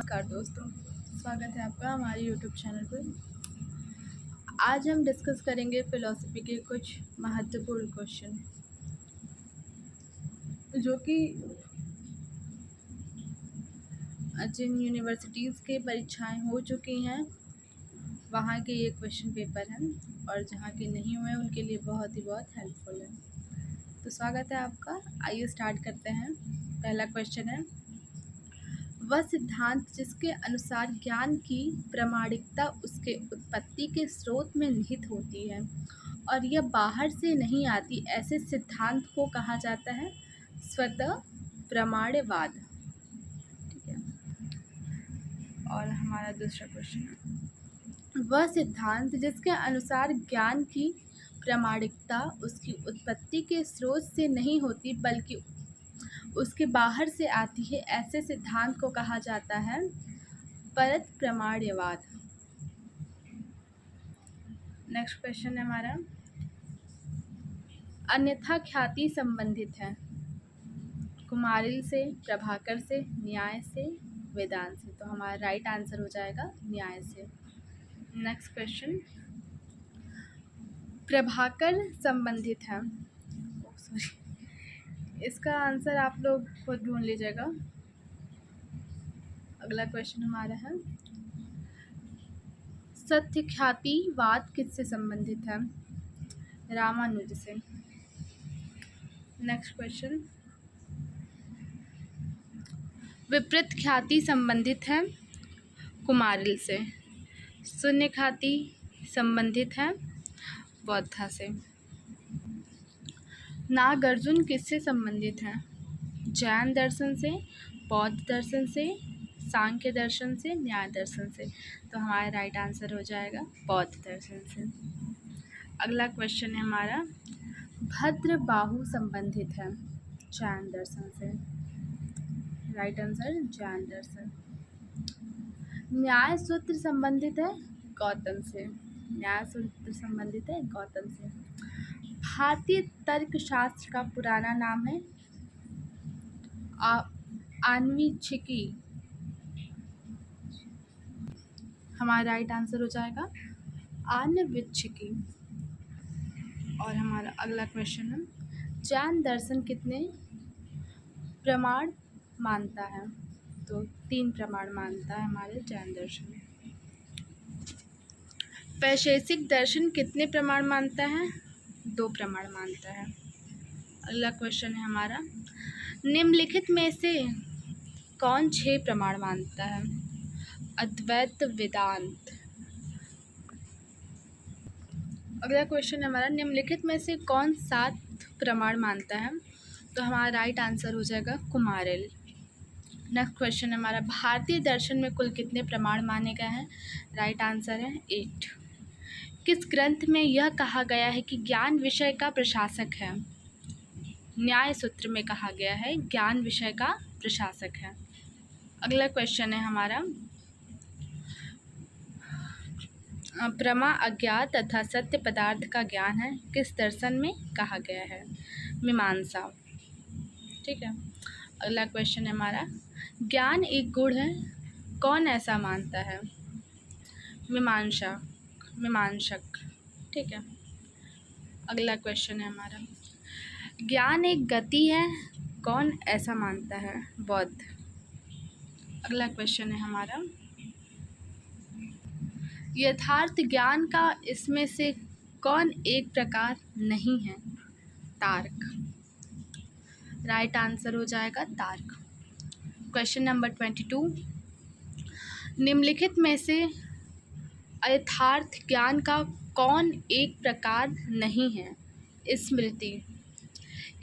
नमस्कार दोस्तों, स्वागत है आपका हमारे यूट्यूब चैनल पर। आज हम डिस्कस करेंगे फ़िलॉसफ़ी के कुछ महत्वपूर्ण क्वेश्चन जो कि जिन यूनिवर्सिटीज़ के परीक्षाएं हो चुकी हैं वहाँ के ये क्वेश्चन पेपर हैं और जहाँ के नहीं हुए उनके लिए बहुत हेल्पफुल है। तो स्वागत है आपका। आइए स्टार्ट करते हैं। पहला क्वेश्चन है, वह सिद्धांत जिसके अनुसार ज्ञान की प्रामाणिकता उसके उत्पत्ति के स्रोत में निहित होती है और यह बाहर से नहीं आती, ऐसे सिद्धांत को कहा जाता है स्वतः प्रमाणवाद। ठीक है। और हमारा दूसरा क्वेश्चन है, वह सिद्धांत जिसके अनुसार ज्ञान की प्रामाणिकता उसकी उत्पत्ति के स्रोत से नहीं होती बल्कि उसके बाहर से आती है, ऐसे सिद्धांत को कहा जाता है परत प्रमाण्यवाद। नेक्स्ट क्वेश्चन है हमारा, अन्यथा ख्याति संबंधित है कुमारिल से, प्रभाकर से, न्याय से, वेदांत से। तो हमारा राइट आंसर हो जाएगा न्याय से। नेक्स्ट क्वेश्चन, प्रभाकर संबंधित है, इसका आंसर आप लोग खुद ढूंढ लीजिएगा। अगला क्वेश्चन हमारा है, सत्य ख्यातिवाद किससे संबंधित है? रामानुज से। नेक्स्ट क्वेश्चन, विपरीत ख्याति संबंधित है कुमारिल से, शून्य ख्याति संबंधित है बौद्धा से। नागार्जुन किससे संबंधित है? जैन दर्शन से, बौद्ध दर्शन से, सांख्य दर्शन से, न्याय दर्शन से। तो हमारा राइट आंसर हो जाएगा बौद्ध दर्शन से। अगला क्वेश्चन है हमारा, भद्रबाहु संबंधित है जैन दर्शन से। राइट आंसर जैन दर्शन। न्याय सूत्र संबंधित है गौतम से, न्याय सूत्र संबंधित है गौतम से। भारतीय तर्कशास्त्र का पुराना नाम है आन्वीक्षिकी। हमारा राइट आंसर हो जाएगा आन्वीक्षिकी। और हमारा अगला क्वेश्चन है, जैन दर्शन कितने प्रमाण मानता है? तो 3 प्रमाण मानता है हमारे जैन दर्शन। वैशेषिक दर्शन कितने प्रमाण मानता है? 2 प्रमाण मानता है। अगला क्वेश्चन है हमारा, निम्नलिखित में से कौन 6 प्रमाण मानता है? अद्वैत वेदांत। अगला क्वेश्चन है हमारा, निम्नलिखित में से कौन 7 प्रमाण मानता है? तो हमारा राइट आंसर हो जाएगा कुमारिल। नेक्स्ट क्वेश्चन है हमारा, भारतीय दर्शन में कुल कितने प्रमाण माने गए हैं? राइट आंसर है 8। किस ग्रंथ में यह कहा गया है कि ज्ञान विषय का प्रशासक है? न्याय सूत्र में कहा गया है ज्ञान विषय का प्रशासक है। अगला क्वेश्चन है हमारा, प्रमा अज्ञात तथा सत्य पदार्थ का ज्ञान है, किस दर्शन में कहा गया है? मीमांसा। ठीक है। अगला क्वेश्चन है हमारा, ज्ञान एक गुण है, कौन ऐसा मानता है? मीमांसक। ठीक है। अगला क्वेश्चन है हमारा, ज्ञान एक गति है, कौन ऐसा मानता है? बौद्ध। अगला क्वेश्चन है हमारा, यथार्थ ज्ञान का इसमें से कौन एक प्रकार नहीं है? तार्क। राइट आंसर हो जाएगा तार्क। क्वेश्चन नंबर 22, निम्नलिखित में से यथार्थ ज्ञान का कौन एक प्रकार नहीं है? स्मृति।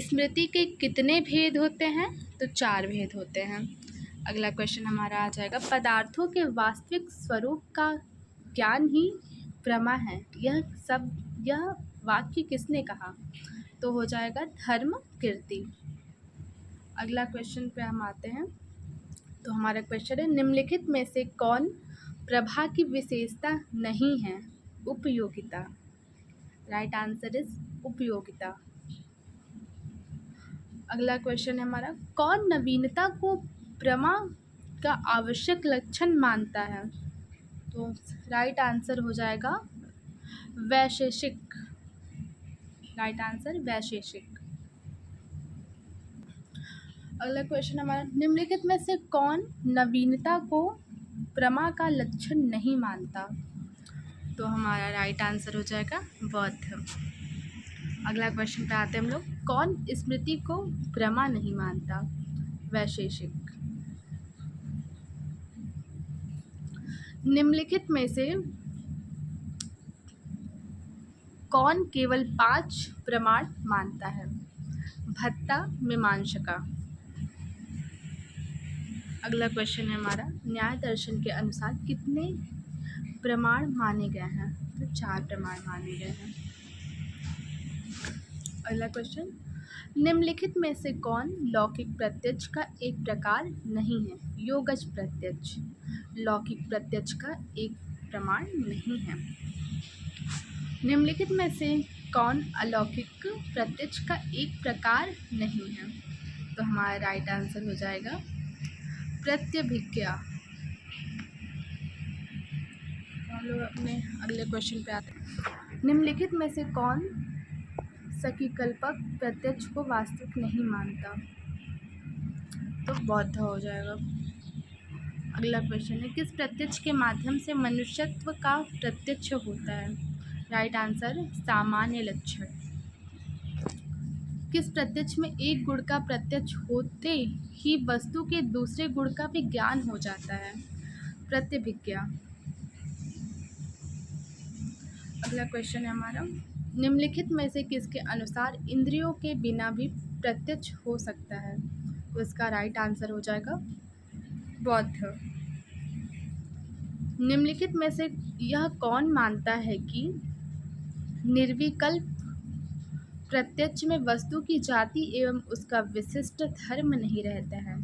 स्मृति के कितने भेद होते हैं? तो 4 भेद होते हैं। अगला क्वेश्चन हमारा आ जाएगा, पदार्थों के वास्तविक स्वरूप का ज्ञान ही प्रमा है, यह वाक्य किसने कहा? तो हो जाएगा धर्म कीर्ति। अगला क्वेश्चन पे हम आते हैं। तो हमारा क्वेश्चन है, निम्नलिखित में से कौन प्रभा की विशेषता नहीं है? उपयोगिता। राइट आंसर इज उपयोगिता। अगला क्वेश्चन है हमारा, कौन नवीनता को प्रमा का आवश्यक लक्षण मानता है? तो राइट आंसर हो जाएगा वैशेषिक। राइट आंसर वैशेषिक। अगला क्वेश्चन हमारा, निम्नलिखित में से कौन नवीनता को प्रमा का लक्षण नहीं मानता? तो हमारा राइट आंसर हो जाएगा बौद्ध। अगला क्वेश्चन पे आते हैं हम लोग, कौन स्मृति को प्रमा नहीं मानता? वैशेषिक। निम्नलिखित में से कौन केवल 5 प्रमाण मानता है? भट्टा, मीमांसका। अगला क्वेश्चन है हमारा, न्याय दर्शन के अनुसार कितने प्रमाण माने गए हैं? तो 4 प्रमाण माने गए हैं। अगला क्वेश्चन, निम्नलिखित में से कौन लौकिक प्रत्यक्ष का एक प्रकार नहीं है? योगज प्रत्यक्ष लौकिक प्रत्यक्ष का एक प्रमाण नहीं है। निम्नलिखित में से कौन अलौकिक प्रत्यक्ष का एक प्रकार नहीं है? तो हमारा राइट आंसर हो जाएगा प्रत्यभिज्ञा। हम लोग अपने अगले क्वेश्चन पे आते हैं, निम्नलिखित में से कौन सकीकल्पक प्रत्यक्ष को वास्तविक नहीं मानता? तो बौद्ध हो जाएगा। अगला क्वेश्चन है, किस प्रत्यक्ष के माध्यम से मनुष्यत्व का प्रत्यक्ष होता है? राइट आंसर सामान्य लक्षण। किस प्रत्यक्ष में एक गुण का प्रत्यक्ष होते ही वस्तु के दूसरे गुण का भी ज्ञान हो जाता है? प्रत्यभिज्ञा। अगला क्वेश्चन है हमारा, निम्नलिखित में से किसके अनुसार इंद्रियों के बिना भी प्रत्यक्ष हो सकता है? तो इसका राइट आंसर हो जाएगा बौद्ध। निम्नलिखित में से यह कौन मानता है कि निर्विकल्प प्रत्यक्ष में वस्तु की जाति एवं उसका विशिष्ट धर्म नहीं रहता है?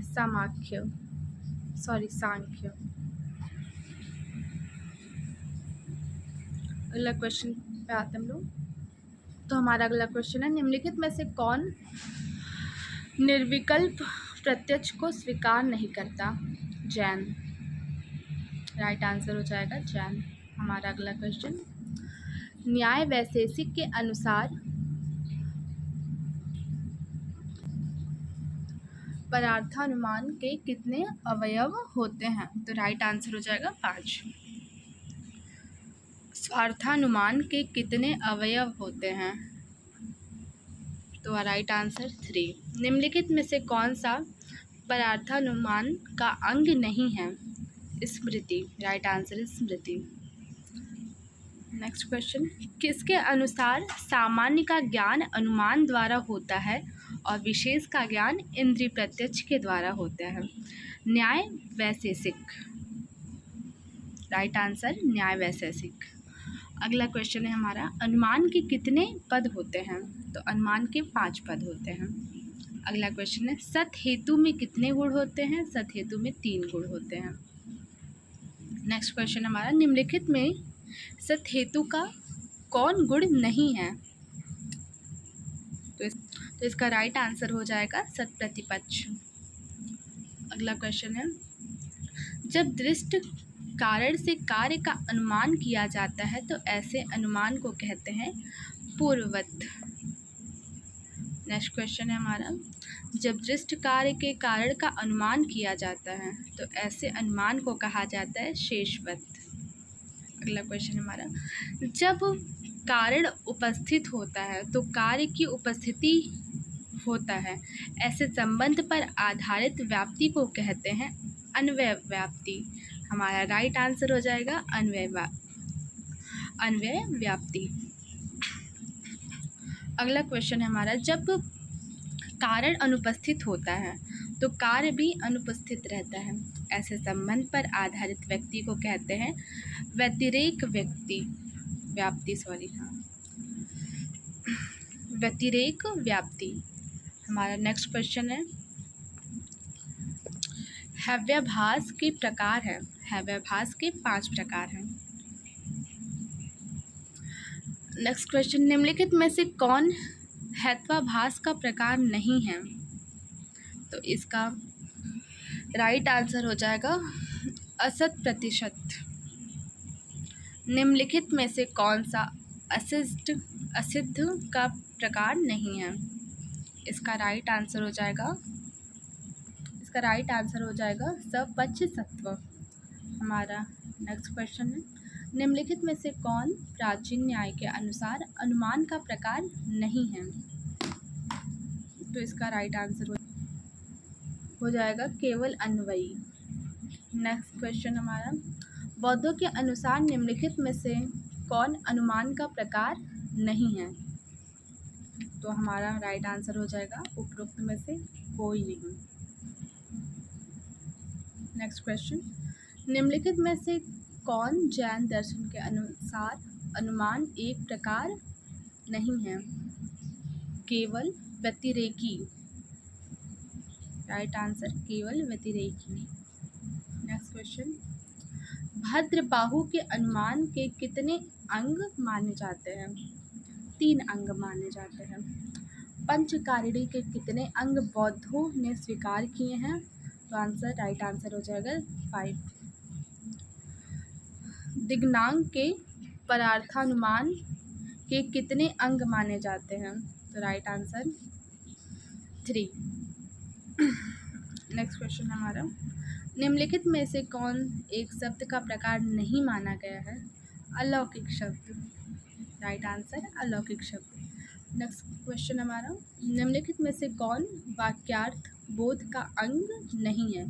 सांख्य। अगला क्वेश्चन पे आते हम लोग। तो हमारा अगला क्वेश्चन है, निम्नलिखित में से कौन निर्विकल्प प्रत्यक्ष को स्वीकार नहीं करता? जैन। राइट आंसर हो जाएगा जैन। हमारा अगला क्वेश्चन, न्याय वैशेषिक के अनुसार पदार्थानुमान के कितने अवयव होते हैं? तो राइट आंसर हो जाएगा 5। स्वार्थानुमान के कितने अवयव होते हैं? तो राइट आंसर 3। निम्नलिखित में से कौन सा पदार्थानुमान का अंग नहीं है? स्मृति। राइट आंसर स्मृति। नेक्स्ट क्वेश्चन, किसके अनुसार सामान्य का ज्ञान अनुमान द्वारा होता है और विशेष का ज्ञान इंद्रिय प्रत्यक्ष के द्वारा होता है? न्याय वैशेषिक। राइट आंसर न्याय वैशेषिक। अगला क्वेश्चन है हमारा, अनुमान के कितने पद होते हैं? तो अनुमान के 5 पद होते हैं। अगला क्वेश्चन है, सत हेतु में कितने गुण होते हैं? सत हेतु में 3 गुण होते हैं। नेक्स्ट क्वेश्चन हमारा, निम्नलिखित में सत हेतु का कौन गुण नहीं है? तो इसका राइट आंसर हो जाएगा सत प्रतिपक्ष। अगला क्वेश्चन है, जब दृष्ट कारण से कार्य का अनुमान किया जाता है तो ऐसे अनुमान को कहते हैं पूर्ववत। नेक्स्ट क्वेश्चन है हमारा, जब दृष्ट कार्य के कारण का अनुमान किया जाता है तो ऐसे अनुमान को कहा जाता है शेषवत। अगला क्वेश्चन हमारा, जब कारण उपस्थित होता है तो कार्य की उपस्थिति होता है, ऐसे संबंध पर आधारित व्याप्ति को कहते हैं अन्वय व्याप्ति। हमारा राइट आंसर हो जाएगा अन्वय व्याप्ति। अगला क्वेश्चन है हमारा, जब कारण अनुपस्थित होता है तो कार्य भी अनुपस्थित रहता है, ऐसे संबंध पर आधारित व्यक्ति को कहते हैं व्यतिरेक व्यतिरेक व्याप्ति। हमारा नेक्स्ट क्वेश्चन है, हैव्याभास के प्रकार है? हैव्याभास के 5 प्रकार हैं। नेक्स्ट क्वेश्चन, निम्नलिखित में से कौन हेत्वाभास का प्रकार नहीं है? तो इसका राइट आंसर हो जाएगा 80%। निम्नलिखित में से कौन सा असिद्ध का प्रकार नहीं है? इसका राइट आंसर हो जाएगा सपच्छ सत्व। हमारा नेक्स्ट क्वेश्चन है, निम्नलिखित में से कौन प्राचीन न्याय के अनुसार अनुमान का प्रकार नहीं है? तो इसका राइट आंसर हो जाएगा केवल अन्वयी। नेक्स्ट क्वेश्चन हमारा, बौद्धों के अनुसार निम्नलिखित में से कौन अनुमान का प्रकार नहीं है? तो हमारा राइट आंसर हो जाएगा उपरोक्त में से कोई नहीं। नेक्स्ट क्वेश्चन, निम्नलिखित में से कौन जैन दर्शन के अनुसार अनुमान एक प्रकार नहीं है? केवल व्यतिरेकी। राइट आंसर केवल व्यतिरेकी। नेक्स्ट क्वेश्चन, भद्रबाहु के अनुमान के कितने अंग माने जाते हैं? 3 अंग माने जाते हैं। पंचकारिणी के कितने अंग बौद्धों ने स्वीकार किए हैं? तो आंसर राइट आंसर हो जाएगा 5। दिग्नांग के परार्थानुमान के कितने अंग माने जाते हैं? तो राइट आंसर 3। नेक्स्ट क्वेश्चन हमारा, निम्नलिखित में से कौन एक शब्द का प्रकार नहीं माना गया है? अलौकिक शब्द। राइट आंसर अलौकिक शब्द। नेक्स्ट क्वेश्चन हमारा, निम्नलिखित में से कौन वाक्यार्थ बोध का अंग नहीं है?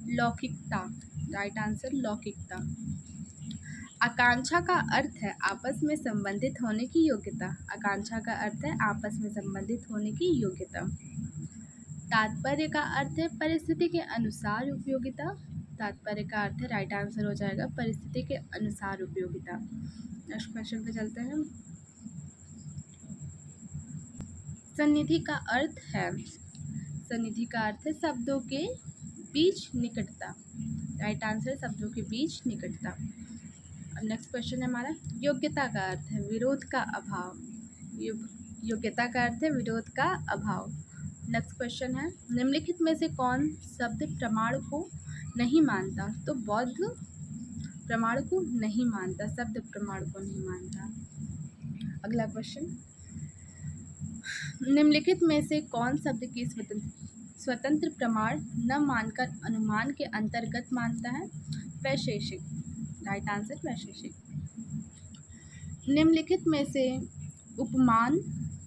लौकिकता। Right answer लौकिकता। आकांक्षा का अर्थ है आपस में संबंधित होने की योग्यता। आकांक्षा का अर्थ है आपस में संबंधित होने की योग्यता। तात्पर्य का अर्थ है परिस्थिति के अनुसार उपयोगिता। तात्पर्य का अर्थ है राइट आंसर हो जाएगा परिस्थिति के अनुसार उपयोगिता। नेक्स्ट क्वेश्चन पे चलते हैं, सन्निधि का अर्थ है शब्दों के बीच निकटता। राइट आंसर शब्दों के बीच निकटता। अब नेक्स्ट क्वेश्चन है हमारा, योग्यता का अर्थ है विरोध का अभाव। योग्यता का अर्थ है विरोध का अभाव। नेक्स्ट क्वेश्चन है, निम्नलिखित में से कौन शब्द प्रमाण को नहीं मानता? तो बौद्ध प्रमाण को नहीं मानता, शब्द प्रमाण को नहीं मानता। अगला क्वेश्चन, निम्नलिखित में से कौन शब्द की स्वतंत्र प्रमाण न मानकर अनुमान के अंतर्गत मानता है? वैशेषिक। राइट आंसर वैशेषिक। निम्नलिखित में से उपमान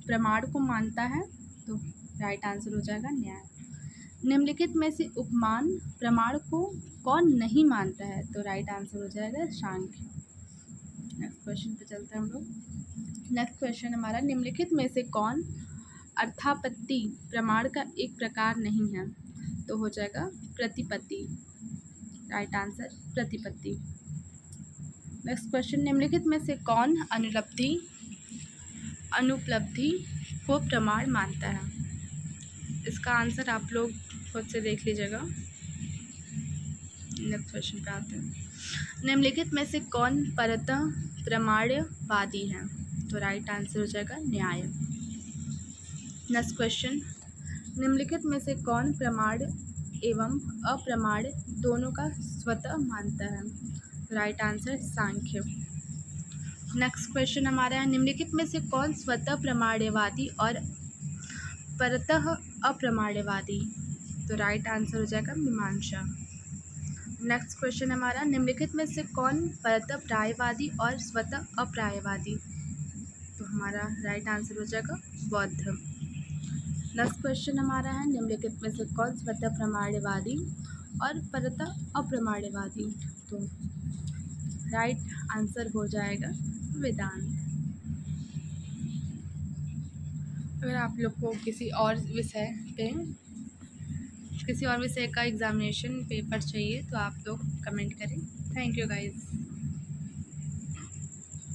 प्रमाण को मानता है? तो राइट आंसर हो जाएगा न्याय। निम्नलिखित में से उपमान प्रमाण को कौन नहीं मानता है? तो राइट आंसर हो जाएगा सांख्य। नेक्स्ट क्वेश्चन पे चलते हैं हम लोग। नेक्स्ट क्वेश्चन हमारा, निम्नलिखित में से कौन अर्थापत्ति प्रमाण का एक प्रकार नहीं है? तो हो जाएगा प्रतिपत्ति। राइट आंसर प्रतिपत्ति। नेक्स्ट क्वेश्चन, निम्नलिखित में से कौन अनुपलब्धि को प्रमाण मानता है? इसका आंसर आप लोग खुद से देख लीजिएगा। नेक्स्ट क्वेश्चन पे आते हैं, निम्नलिखित में से कौन परतः प्रमाण्यवादी है? तो राइट आंसर हो जाएगा न्याय। नेक्स्ट क्वेश्चन, निम्नलिखित में से कौन प्रमाण एवं अप्रमाण दोनों का स्वतः मानता है? राइट आंसर सांख्य। नेक्स्ट क्वेश्चन हमारा है, निम्नलिखित में से कौन स्वतः प्रमाण्यवादी और परतः अप्रमाण्यवादी? तो राइट आंसर हो जाएगा मीमांसा। नेक्स्ट क्वेश्चन हमारा, निम्नलिखित में से कौन परतः प्रायवादी और स्वतः अप्रायवादी? तो हमारा राइट आंसर हो जाएगा बौद्ध। नेक्स्ट क्वेश्चन हमारा है, निम्नलिखित में से कौन स्वतः प्रमाण्यवादी और परतः अप्रमाण्यवादी? तो राइट आंसर हो जाएगा वेदांत। अगर आप लोग को किसी और विषय का एग्ज़ामिनेशन पेपर चाहिए तो आप लोग कमेंट करें। Thank you guys.